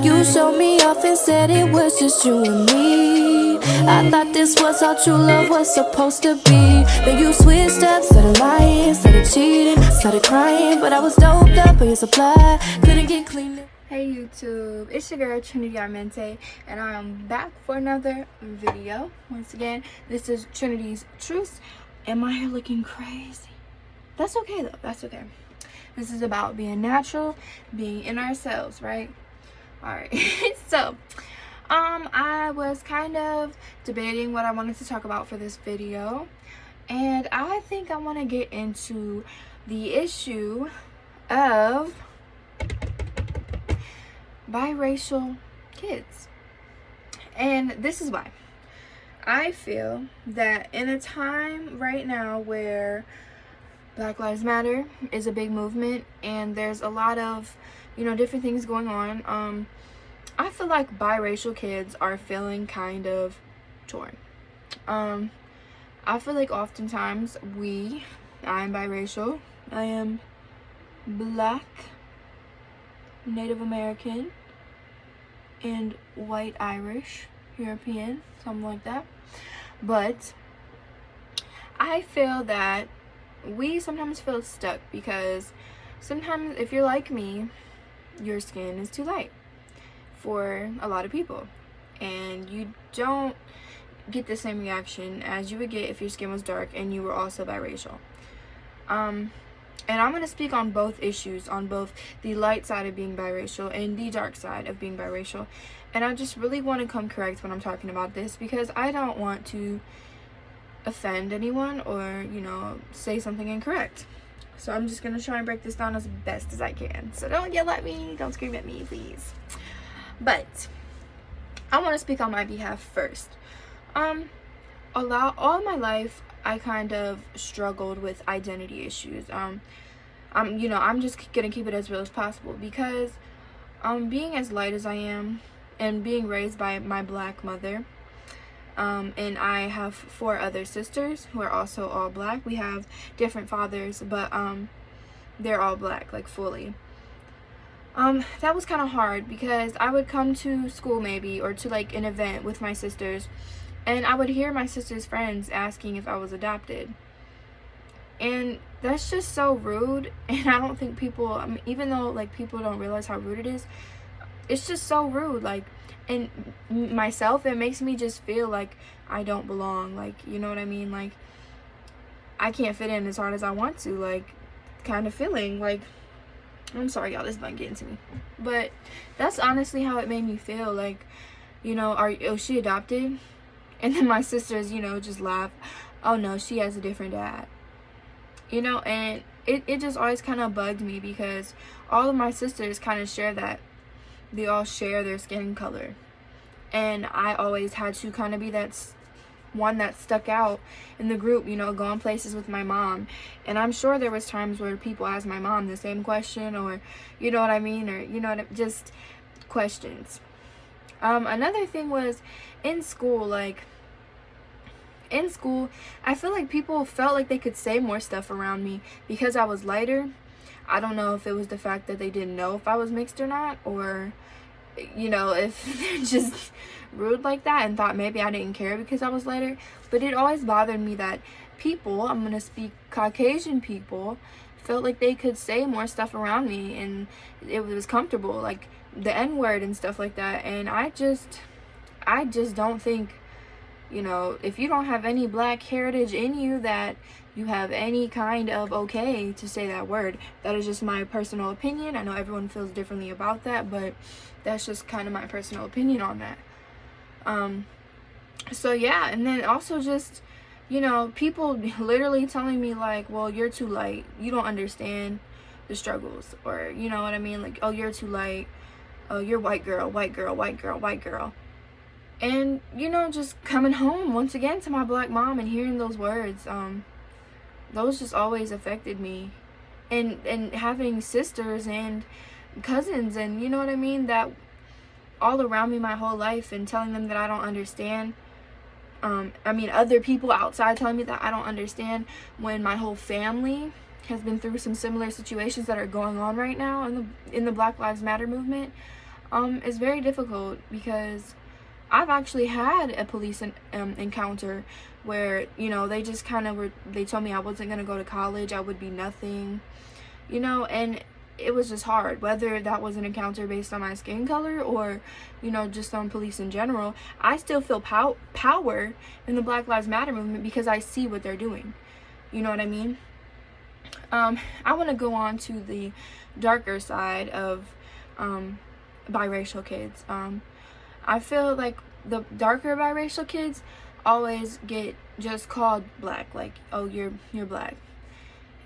You showed me off and said it was just you and me. I thought this was how true love was supposed to be. Then you switched up, started lying, started cheating, started crying. But I was doped up by your supply, couldn't get clean. Hey YouTube, it's your girl Trinity Armente, and I'm back for another video. Once again, this is Trinity's Truth. Am I here looking crazy? That's okay though, that's okay. This is about being natural, being in ourselves, right? Alright, so I was kind of debating what I wanted to talk about for this video, and I think I want to get into the issue of biracial kids. And this is why. I feel that in a time right now where Black Lives Matter is a big movement and there's a lot of, different things going on, I feel like biracial kids are feeling kind of torn. I feel like oftentimes I'm biracial, I am Black, Native American, and white Irish, European, something like that. But I feel that we sometimes feel stuck because sometimes if you're like me, your skin is too light for a lot of people, and you don't get the same reaction as you would get if your skin was dark and you were also biracial. And I'm going to speak on both issues, on both the light side of being biracial and the dark side of being biracial. And I just really want to come correct when I'm talking about this, because I don't want to offend anyone or, say something incorrect. So I'm just going to try and break this down as best as I can. So don't yell at me, don't scream at me, please. But I want to speak on my behalf first. All my life, I kind of struggled with identity issues. I'm just gonna keep it as real as possible, because being as light as I am and being raised by my Black mother, and I have 4 other sisters who are also all Black. We have different fathers, but they're all Black, like fully. That was kind of hard, because I would come to school maybe, or to like an event with my sisters, and I would hear my sister's friends asking if I was adopted. And that's just so rude. And I don't think people, even though like people don't realize how rude it is, it's just so rude. Like, and myself, it makes me just feel like I don't belong. Like, you know what I mean? Like, I can't fit in as hard as I want to. Like, kind of feeling like, I'm sorry y'all, this button getting to me. But that's honestly how it made me feel. Like, is she adopted? And then my sisters, just laugh. Oh no, she has a different dad. And it just always kind of bugged me, because all of my sisters kind of share that. They all share their skin color. And I always had to kind of be that one that stuck out in the group, going places with my mom. And I'm sure there was times where people asked my mom the same question, or, you know what I mean? Or, just questions. Another thing was in school, I feel like people felt like they could say more stuff around me because I was lighter. I don't know if it was the fact that they didn't know if I was mixed or not, or, if they're just rude like that and thought maybe I didn't care because I was lighter. But it always bothered me that people, I'm going to speak Caucasian people, felt like they could say more stuff around me and it was comfortable, like the N-word and stuff like that. And I just don't think, if you don't have any Black heritage in you, that you have any kind of okay to say that word. That is just my personal opinion. I know everyone feels differently about that, but that's just kind of my personal opinion on that. So yeah, and then also just, people literally telling me like, well, you're too light, you don't understand the struggles, or you know what I mean, like, oh, you're too light, oh, you're white girl, white girl, white girl, white girl. And just coming home once again to my Black mom and hearing those words, those just always affected me. And having sisters and cousins, and you know what I mean, that all around me my whole life, and telling them that I don't understand. Other people outside telling me that I don't understand, when my whole family has been through some similar situations that are going on right now in the Black Lives Matter movement. is very difficult because I've actually had a police encounter where, you know, they just kind of they told me I wasn't going to go to college, I would be nothing, you know, and it was just hard, whether that was an encounter based on my skin color or, you know, just on police in general. I still feel power in the Black Lives Matter movement because I see what they're doing. You know what I mean? I want to go on to the darker side of biracial kids. I feel like the darker biracial kids always get just called black, like, oh, you're black.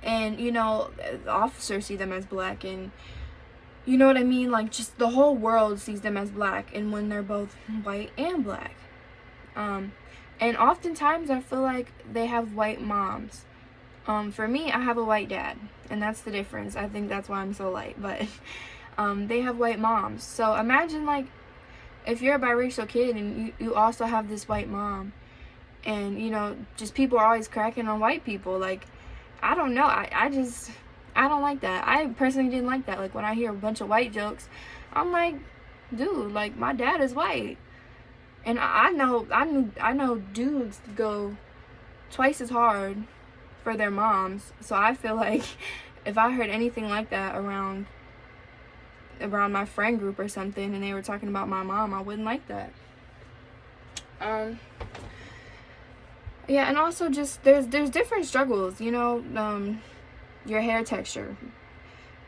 And, you know, the officers see them as black, and you know what I mean? Like, just the whole world sees them as black, and when they're both white and black. And oftentimes I feel like they have white moms. For me, I have a white dad, and that's the difference. I think that's why I'm so light, but they have white moms. So imagine, like, if you're a biracial kid and you also have this white mom, and, you know, just people are always cracking on white people. Like, I don't know. I don't like that. I personally didn't like that. Like, when I hear a bunch of white jokes, I'm like, dude, like, my dad is white. And I know dudes go twice as hard for their moms. So I feel like if I heard anything like that around my friend group or something, and they were talking about my mom, I wouldn't like that. Yeah, and also just there's different struggles, you know. Your hair texture,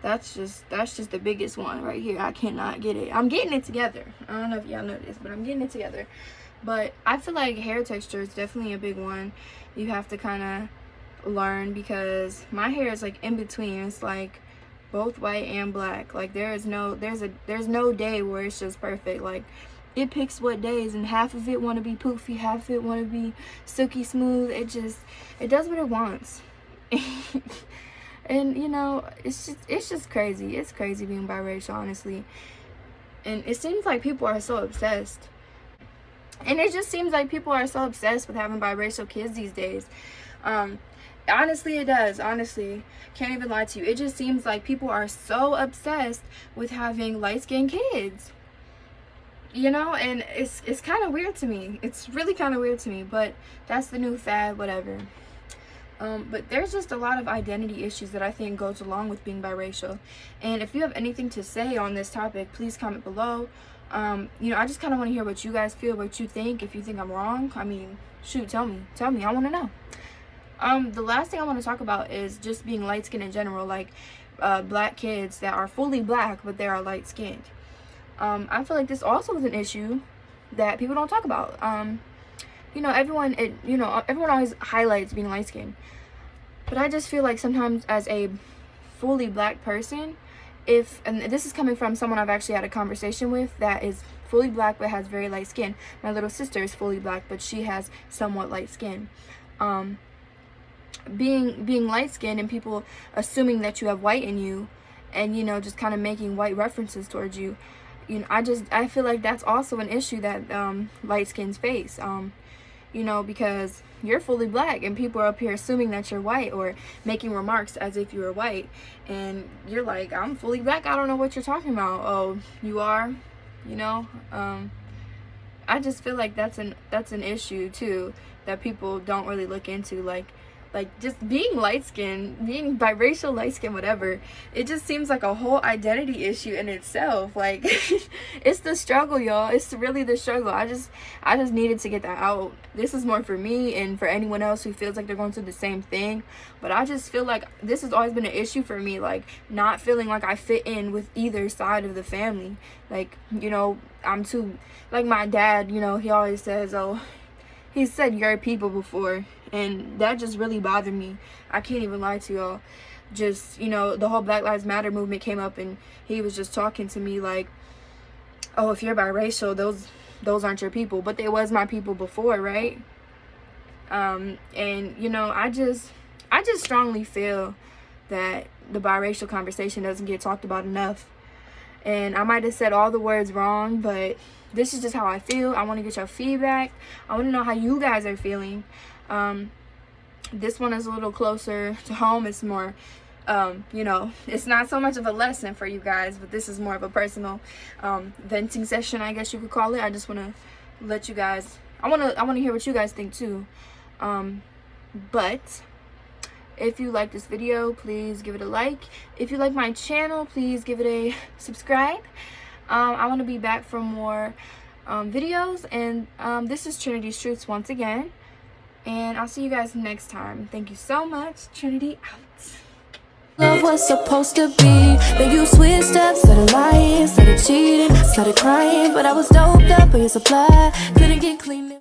that's just the biggest one right here. I cannot get it. I'm getting it together. I don't know if y'all know this, but I'm getting it together. But I feel like hair texture is definitely a big one. You have to kind of learn, because my hair is like in between. It's like both white and black. Like, there's no day where it's just perfect. Like, it picks what days, and half of it want to be poofy, half of it want to be silky smooth. It does what it wants. And, you know, it's just crazy. It's crazy being biracial, honestly. And it seems like people are so obsessed. And it just seems like people are so obsessed with having biracial kids these days. Honestly, it does. Honestly, can't even lie to you. It just seems like people are so obsessed with having light-skinned kids. You know, and it's kind of weird to me. It's really kind of weird to me, but that's the new fad, whatever. But there's just a lot of identity issues that I think goes along with being biracial. And if you have anything to say on this topic, please comment below. You know, I just kind of want to hear what you guys feel, what you think. If you think I'm wrong, I mean, shoot, tell me. I want to know. The last thing I want to talk about is just being light-skinned in general, like black kids that are fully black, but they are light-skinned. I feel like this also is an issue that people don't talk about. You know, everyone always highlights being light-skinned, but I just feel like sometimes as a fully black person, and this is coming from someone I've actually had a conversation with that is fully black but has very light skin. My little sister is fully black, but she has somewhat light skin. Being light-skinned and people assuming that you have white in you, and, you know, just kind of making white references towards you, you know, I feel like that's also an issue that light skins face. You know, because you're fully black and people are up here assuming that you're white or making remarks as if you were white, and you're like, I'm fully black, I don't know what you're talking about. Oh, you are? You know, I just feel like that's an issue too that people don't really look into. Like just being light-skinned, being biracial, light-skinned, whatever, it just seems like a whole identity issue in itself. Like, it's the struggle, y'all. It's really the struggle. I just needed to get that out. This is more for me and for anyone else who feels like they're going through the same thing. But I just feel like this has always been an issue for me, like not feeling like I fit in with either side of the family. Like, you know, I'm too, like my dad, you know, he always says, oh, he said your people before, and that just really bothered me. I can't even lie to y'all. Just, you know, the whole Black Lives Matter movement came up, and he was just talking to me like, oh, if you're biracial, those aren't your people. But they was my people before, right? And, you know, I just strongly feel that the biracial conversation doesn't get talked about enough. And I might have said all the words wrong, but this is just how I feel. I want to get your feedback. I want to know how you guys are feeling. This one is a little closer to home. It's more You know, it's not so much of a lesson for you guys, but this is more of a personal venting session, I guess you could call it. I just want to let you guys, I want to hear what you guys think too. But if you like this video, please give it a like. If you like my channel, please give it a subscribe. I want to be back for more videos, and this is Trinity's Truths once again, and I'll see you guys next time. Thank you so much. Trinity out. Love was supposed to be. Then you switched up, started lying, started cheating, started crying. But I was doped up on your supply, couldn't get clean.